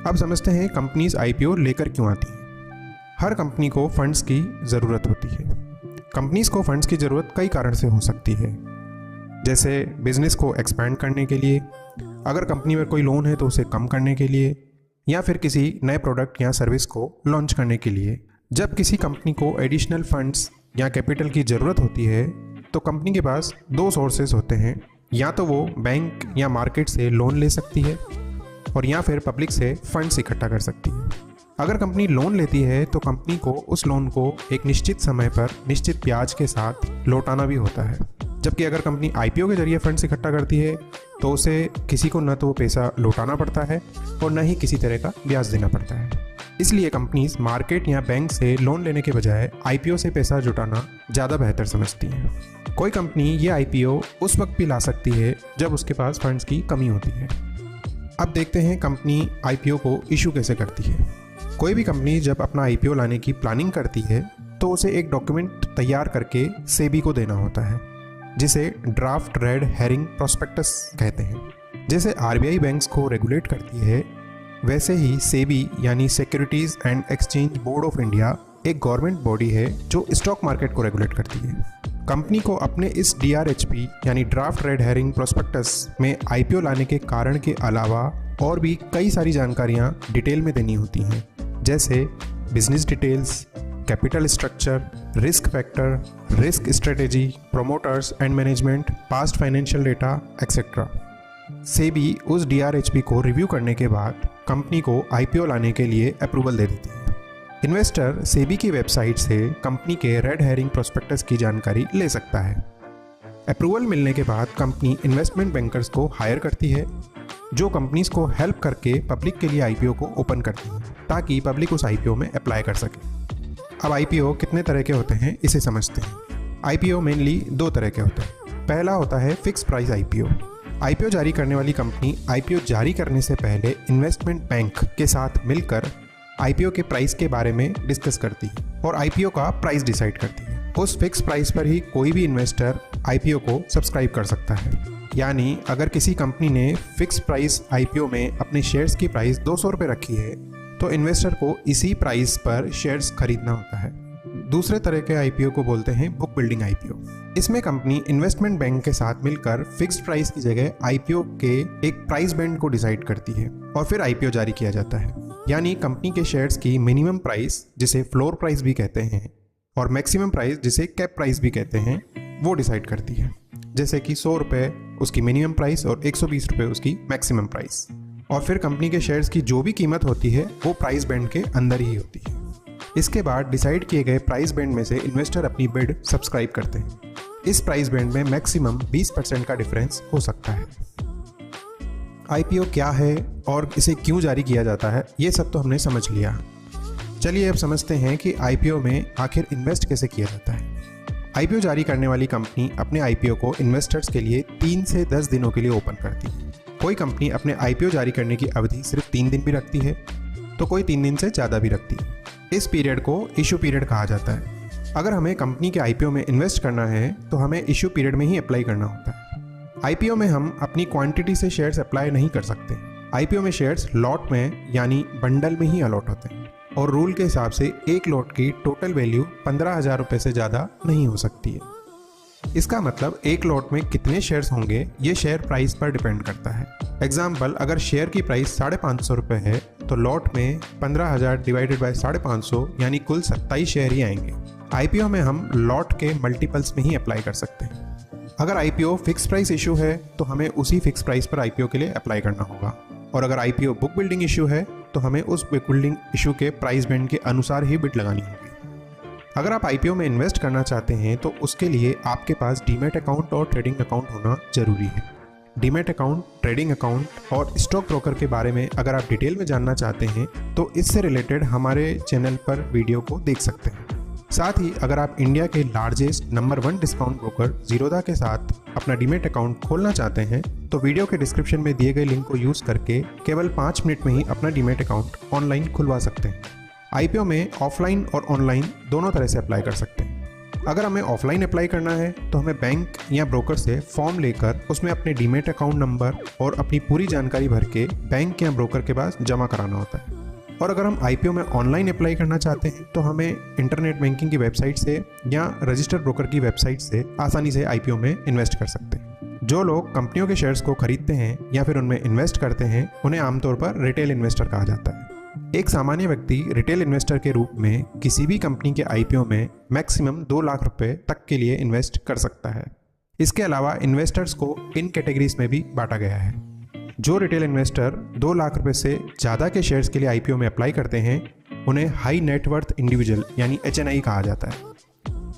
अब समझते हैं कंपनीज आईपीओ लेकर क्यों आती हैं। हर कंपनी को फंड्स की ज़रूरत होती है। कंपनीज को फंड्स की ज़रूरत कई कारण से हो सकती है, जैसे बिजनेस को एक्सपैंड करने के लिए, अगर कंपनी में कोई लोन है तो उसे कम करने के लिए, या फिर किसी नए प्रोडक्ट या सर्विस को लॉन्च करने के लिए। जब किसी कंपनी को एडिशनल फंड्स या कैपिटल की ज़रूरत होती है तो कंपनी के पास दो सोर्सेज होते हैं, या तो वो बैंक या मार्केट से लोन ले सकती है और या फिर पब्लिक से फंड्स इकट्ठा कर सकती है। अगर कंपनी लोन लेती है तो कंपनी को उस लोन को एक निश्चित समय पर निश्चित ब्याज के साथ लौटाना भी होता है, जबकि अगर कंपनी आईपीओ के जरिए फंड्स इकट्ठा करती है तो उसे किसी को न तो वो पैसा लौटाना पड़ता है और न ही किसी तरह का ब्याज देना पड़ता है। इसलिए कंपनीज मार्केट या बैंक से लोन लेने के बजाय आईपीओ से पैसा जुटाना ज़्यादा बेहतर समझती हैं। कोई कंपनी ये आईपीओ उस वक्त भी ला सकती है जब उसके पास फंड्स की कमी होती है। अब देखते हैं कंपनी आईपीओ को इशू कैसे करती है। कोई भी कंपनी जब अपना आईपीओ लाने की प्लानिंग करती है तो उसे एक डॉक्यूमेंट तैयार करके सेबी को देना होता है, जिसे ड्राफ्ट रेड हेरिंग प्रोस्पेक्टस कहते हैं। जैसे आरबीआई बैंक्स को रेगुलेट करती है, वैसे ही सेबी यानी securities and exchange board of India एक गवर्नमेंट बॉडी है जो स्टॉक मार्केट को रेगुलेट करती है। कंपनी को अपने इस डीआरएचपी यानी ड्राफ्ट रेड हेरिंग प्रोस्पेक्टस में आईपीओ लाने के कारण के अलावा और भी कई सारी जानकारियां डिटेल में देनी होती हैं, जैसे business details, capital structure, risk factor, risk strategy, promoters and management, past financial data etcetera. SEBI उस डीआरएचपी को रिव्यू करने के बाद कंपनी को आईपीओ लाने के लिए अप्रूवल दे देती है। इन्वेस्टर सेबी की वेबसाइट से कंपनी के रेड हेरिंग प्रोस्पेक्टस की जानकारी ले सकता है। अप्रूवल मिलने के बाद कंपनी इन्वेस्टमेंट बैंकर्स को हायर करती है, जो कंपनीज को हेल्प करके पब्लिक के लिए आईपीओ को ओपन करती है ताकि पब्लिक उस आईपीओ में अप्लाई कर सके। अब आईपीओ कितने तरह के होते हैं इसे समझते हैं। आईपीओ मेनली दो तरह के होते हैं। पहला होता है फिक्स प्राइस आईपीओ। आईपीओ जारी करने वाली कंपनी आईपीओ जारी करने से पहले इन्वेस्टमेंट बैंक के साथ मिलकर आईपीओ के प्राइस के बारे में डिस्कस करती है और आईपीओ का प्राइस डिसाइड करती है। उस फिक्स प्राइस पर ही कोई भी इन्वेस्टर आईपीओ को सब्सक्राइब कर सकता है। यानी अगर किसी कंपनी ने फिक्स प्राइस आईपीओ में अपने शेयर्स की प्राइस 200 रुपये रखी है तो इन्वेस्टर को इसी प्राइस पर शेयर्स खरीदना होता है। दूसरे तरह के आईपीओ को बोलते हैं बुक बिल्डिंग आईपीओ। इसमें कंपनी इन्वेस्टमेंट बैंक के साथ मिलकर फिक्स्ड प्राइस की जगह आईपीओ के एक प्राइस बैंड को डिसाइड करती है और फिर आईपीओ जारी किया जाता है। यानी कंपनी के शेयर्स की मिनिमम प्राइस, जिसे फ्लोर प्राइस भी कहते हैं, और मैक्सिमम प्राइस, जिसे कैप प्राइस भी कहते हैं, वो डिसाइड करती है। जैसे कि 100 रुपये उसकी मिनिमम प्राइस और 120 रुपये उसकी मैक्सिमम प्राइस। और फिर कंपनी के शेयर्स की जो भी कीमत होती है वो प्राइस बैंड के अंदर ही होती है। इसके बाद डिसाइड किए गए प्राइस बैंड में से इन्वेस्टर अपनी बिड सब्सक्राइब करते हैं। इस प्राइस बैंड में मैक्सिमम 20% का डिफरेंस हो सकता है। आईपीओ क्या है और इसे क्यों जारी किया जाता है, ये सब तो हमने समझ लिया। चलिए अब समझते हैं कि आईपीओ में आखिर इन्वेस्ट कैसे किया जाता है। आईपीओ जारी करने वाली कंपनी अपने आईपीओ को इन्वेस्टर्स के लिए 3 से 10 दिनों के लिए ओपन करती है। कोई कंपनी अपने आईपीओ जारी करने की अवधि सिर्फ 3 दिन भी रखती है तो कोई 3 दिन से ज़्यादा भी रखती है। इस पीरियड को इशू पीरियड कहा जाता है। अगर हमें कंपनी के आईपीओ में इन्वेस्ट करना है तो हमें इशू पीरियड में ही अप्लाई करना होता है। आईपीओ में हम अपनी क्वांटिटी से शेयर्स अप्लाई नहीं कर सकते। आईपीओ में शेयर्स लॉट में यानी बंडल में ही अलॉट होते हैं और रूल के हिसाब से एक लॉट की टोटल वैल्यू 15,000 रुपये से ज़्यादा नहीं हो सकती है। इसका मतलब एक लॉट में कितने शेयर्स होंगे ये शेयर प्राइस पर डिपेंड करता है। एग्जाम्पल, अगर शेयर की प्राइस 550 रुपये है तो लॉट में 15,000 डिवाइडेड बाय 550 यानी कुल 27 शेयर ही आएंगे। आईपीओ में हम लॉट के मल्टीपल्स में ही अप्लाई कर सकते हैं। अगर आईपीओ फिक्स प्राइस इशू है तो हमें उसी फिक्स प्राइस पर आईपीओ के लिए अप्लाई करना होगा, और अगर आईपीओ बुक बिल्डिंग इशू है तो हमें उस बुक बिल्डिंग इशू के प्राइस बैंड के अनुसार ही बिड लगानी होगी। अगर आप आईपीओ में इन्वेस्ट करना चाहते हैं तो उसके लिए आपके पास डीमैट अकाउंट और ट्रेडिंग अकाउंट होना जरूरी है। डीमैट अकाउंट, ट्रेडिंग अकाउंट और स्टॉक ब्रोकर के बारे में अगर आप डिटेल में जानना चाहते हैं तो इससे रिलेटेड हमारे चैनल पर वीडियो को देख सकते हैं। साथ ही अगर आप इंडिया के largest number 1 discount broker Zerodha के साथ अपना डीमैट अकाउंट खोलना चाहते हैं तो वीडियो के डिस्क्रिप्शन में दिए गए लिंक को यूज़ करके केवल 5 मिनट में ही अपना डीमैट अकाउंट ऑनलाइन खुलवा सकते हैं। आईपीओ में ऑफलाइन और ऑनलाइन दोनों तरह से अप्लाई कर सकते हैं। अगर हमें ऑफलाइन अप्लाई करना है तो हमें बैंक या ब्रोकर से फॉर्म लेकर उसमें अपने डीमेट अकाउंट नंबर और अपनी पूरी जानकारी भर के बैंक या ब्रोकर के पास जमा कराना होता है। और अगर हम आईपीओ में ऑनलाइन अप्लाई करना चाहते हैं तो हमें इंटरनेट बैंकिंग की वेबसाइट से या रजिस्टर्ड ब्रोकर की वेबसाइट से आसानी से आईपीओ में इन्वेस्ट कर सकते हैं। जो लोग कंपनियों के शेयर्स को खरीदते हैं या फिर उनमें इन्वेस्ट करते हैं उन्हें आमतौर पर रिटेल इन्वेस्टर कहा जाता है। एक सामान्य व्यक्ति रिटेल इन्वेस्टर के रूप में किसी भी कंपनी के आईपीओ में मैक्सिमम 2 लाख रुपए तक के लिए इन्वेस्ट कर सकता है। इसके अलावा इन्वेस्टर्स को इन कैटेगरीज में भी बांटा गया है। जो रिटेल इन्वेस्टर 2 लाख रुपए से ज़्यादा के शेयर्स के लिए आईपीओ में अप्लाई करते हैं उन्हें हाई नेटवर्थ इंडिविजुअल यानी HNI कहा जाता है।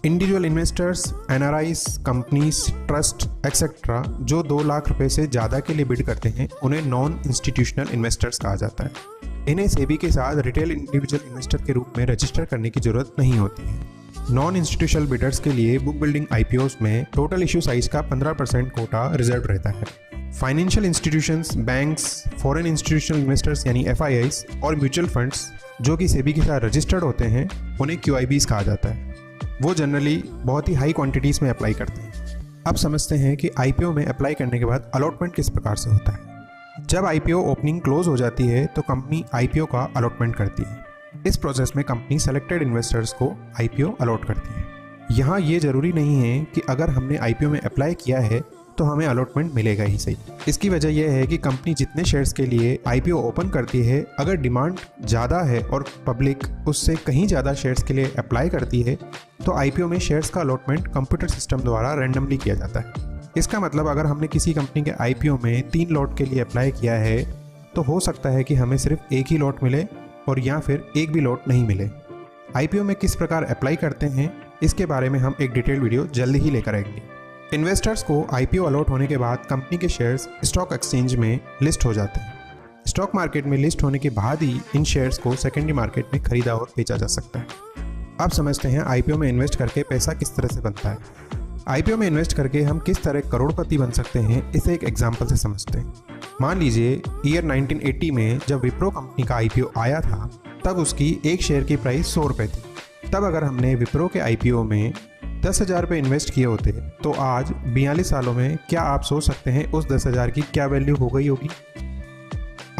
Individual investors, NRIs, companies, trust etcetera जो 2 लाख रुपए से ज़्यादा के लिए बिड करते हैं उन्हें नॉन इंस्टीट्यूशनल इन्वेस्टर्स कहा जाता है। इन्हें सेबी के साथ रिटेल इंडिविजुअल इन्वेस्टर के रूप में रजिस्टर करने की जरूरत नहीं होती है। नॉन इंस्टीट्यूशनल बिडर्स के लिए बुक बिल्डिंग आईपीओस में टोटल इश्यू साइज का 15% कोटा रिजर्व रहता है। Financial institutions, banks, foreign institutional investors यानी FIIs और म्यूचुअल फंड्स जो कि सेबी के साथ रजिस्टर्ड होते हैं उन्हें QIBs कहा जाता है। वो जनरली बहुत ही हाई क्वांटिटीज़ में अप्लाई करते हैं। अब समझते हैं कि आईपीओ में अप्लाई करने के बाद अलॉटमेंट किस प्रकार से होता है। जब आईपीओ ओपनिंग क्लोज हो जाती है तो कंपनी आईपीओ का अलॉटमेंट करती है। इस प्रोसेस में कंपनी सेलेक्टेड इन्वेस्टर्स को आईपीओ अलॉट करती है। यहाँ ये जरूरी नहीं है कि अगर हमने आईपीओ में अप्लाई किया है तो हमें अलॉटमेंट मिलेगा ही सही। इसकी वजह यह है कि कंपनी जितने शेयर्स के लिए आईपीओ ओपन करती है, अगर डिमांड ज़्यादा है और पब्लिक उससे कहीं ज़्यादा शेयर्स के लिए अप्लाई करती है तो आईपीओ में शेयर्स का अलॉटमेंट कंप्यूटर सिस्टम द्वारा रैंडमली किया जाता है। इसका मतलब अगर हमने किसी कंपनी के आईपीओ में 3 लॉट के लिए अप्लाई किया है तो हो सकता है कि हमें सिर्फ एक ही लॉट मिले और या फिर एक भी लॉट नहीं मिले। आईपीओ में किस प्रकार अप्लाई करते हैं इसके बारे में हम एक डिटेल वीडियो जल्द ही लेकर आएंगे। इन्वेस्टर्स को आईपीओ अलॉट होने के बाद कंपनी के शेयर्स स्टॉक एक्सचेंज में लिस्ट हो जाते हैं। स्टॉक मार्केट में लिस्ट होने के बाद ही इन शेयर्स को सेकेंडरी मार्केट में खरीदा और बेचा जा सकता है। अब समझते हैं आईपीओ में इन्वेस्ट करके पैसा किस तरह से बनता है। आईपीओ में इन्वेस्ट करके हम किस तरह करोड़पति बन सकते हैं इसे एक एग्जाम्पल से समझते हैं। मान लीजिए ईयर 1980 में जब विप्रो कंपनी का आईपीओ आया था तब उसकी एक शेयर की प्राइस 100 रुपये थी। तब अगर हमने विप्रो के आईपीओ में 10,000 रुपये इन्वेस्ट किए होते तो आज 42 सालों में क्या आप सोच सकते हैं उस 10,000 की क्या वैल्यू हो गई होगी।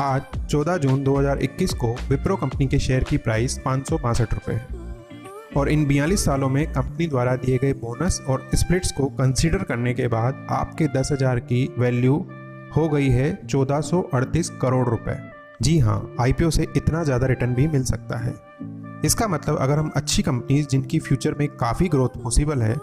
आज 14 जून 2021 को विप्रो कंपनी के शेयर की प्राइस 562 रुपये है और इन 42 सालों में कंपनी द्वारा दिए गए बोनस और स्प्लिट्स को कंसीडर करने के बाद आपके 10,000 की वैल्यू हो गई है 1438 करोड़ रुपए। जी हाँ, आईपीओ से इतना ज़्यादा रिटर्न भी मिल सकता है। इसका मतलब अगर हम अच्छी कंपनीज जिनकी फ्यूचर में काफ़ी ग्रोथ पॉसिबल है